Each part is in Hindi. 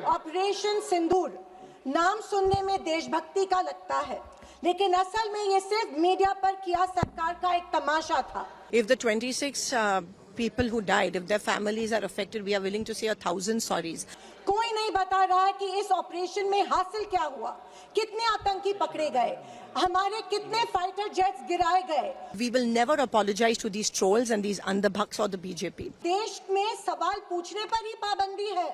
ऑपरेशन सिंदूर नाम सुनने में देशभक्ति का लगता है, लेकिन असल में ये सिर्फ मीडिया पर किया सरकार का एक तमाशा था। If the 26 people who died, if their families are affected, we are willing to say 1,000 sorries. कोई नहीं बता रहा है कि इस ऑपरेशन में हासिल क्या हुआ, कितने आतंकी पकड़े गए, हमारे कितने फाइटर जेट्स गिराए गए। We will never apologize to these trolls and these andhabhaks or the BJP. देश में सवाल पूछने पर ही पाबंदी है,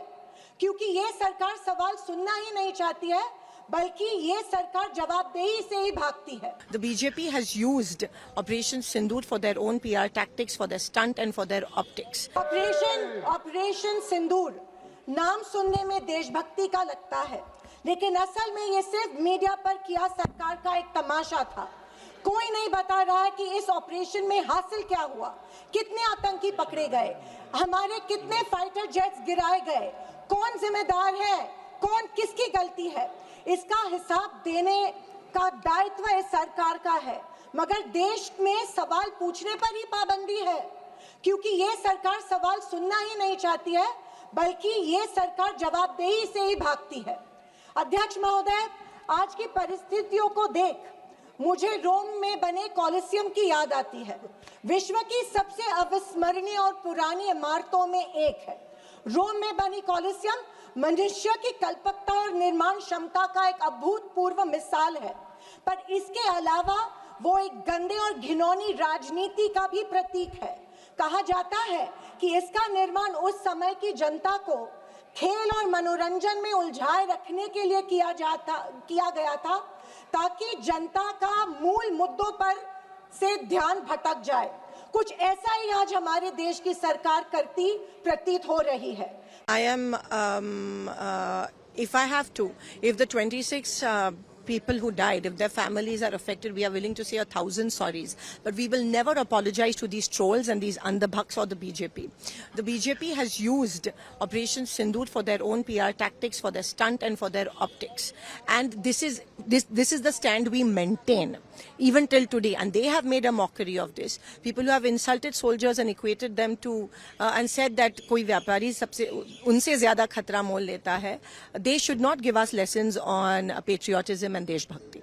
क्योंकि ये सरकार सवाल सुनना ही नहीं चाहती है, बल्कि ये सरकार जवाबदेही से ही भागती है। The BJP has used Operation Sindoor for their own PR tactics, for their stunt and for their optics. Operation Sindoor नाम सुनने में देशभक्ति का लगता है, लेकिन असल में ये सिर्फ मीडिया पर किया सरकार का एक तमाशा था। कोई नहीं बता रहा है कि इस ऑपरेशन में हासिल क्या हुआ, कितने आतंकी पकड़े गए, हमारे कितने फाइटर जेट्स गिराए गए, कौन जिम्मेदार है, कौन किसकी गलती है, इसका हिसाब देने का दायित्व इस सरकार का है। मगर देश में सवाल पूछने पर ही पाबंदी है, क्योंकि ये सरकार सवाल सुनना ही नहीं चाहती है, बल्कि ये सरकार जवाबदेही से ही भागती है। अध्यक्ष महोदय, आज की परिस्थितियों को देख मुझे रोम में बने कॉलिसियम की याद आती है। विश्व की सबसे अविस्मरणीय और पुरानी इमारतों में एक है। रोम में बनी कॉलिसियम मनुष्य की कल्पकता और निर्माण क्षमता का एक अभूतपूर्व मिसाल है, पर इसके अलावा वो एक गंदे और घिनौनी राजनीति का भी प्रतीक है। कहा जाता है कि इसका निर्माण उस समय की जनता को खेल और मनोरंजन में उलझाए रखने के लिए किया गया था, ताकि जनता का मूल मुद्दों पर से ध्यान भटक जाए। कुछ ऐसा ही आज हमारे देश की सरकार करती प्रतीत हो रही है। I am, if I have to, if the 26 people who died, if their families are affected, we are willing to say 1,000 sorries. But we will never apologize to these trolls and these andhabhaks or the BJP. The BJP has used Operation Sindoor for their own PR tactics, for their stunt and for their optics. And this is the stand we maintain even till today. And they have made a mockery of this. People who have insulted soldiers and equated them to and said that koi vyapari unse zyada khatra mol leta hai. They should not give us lessons on patriotism and deshbhakti.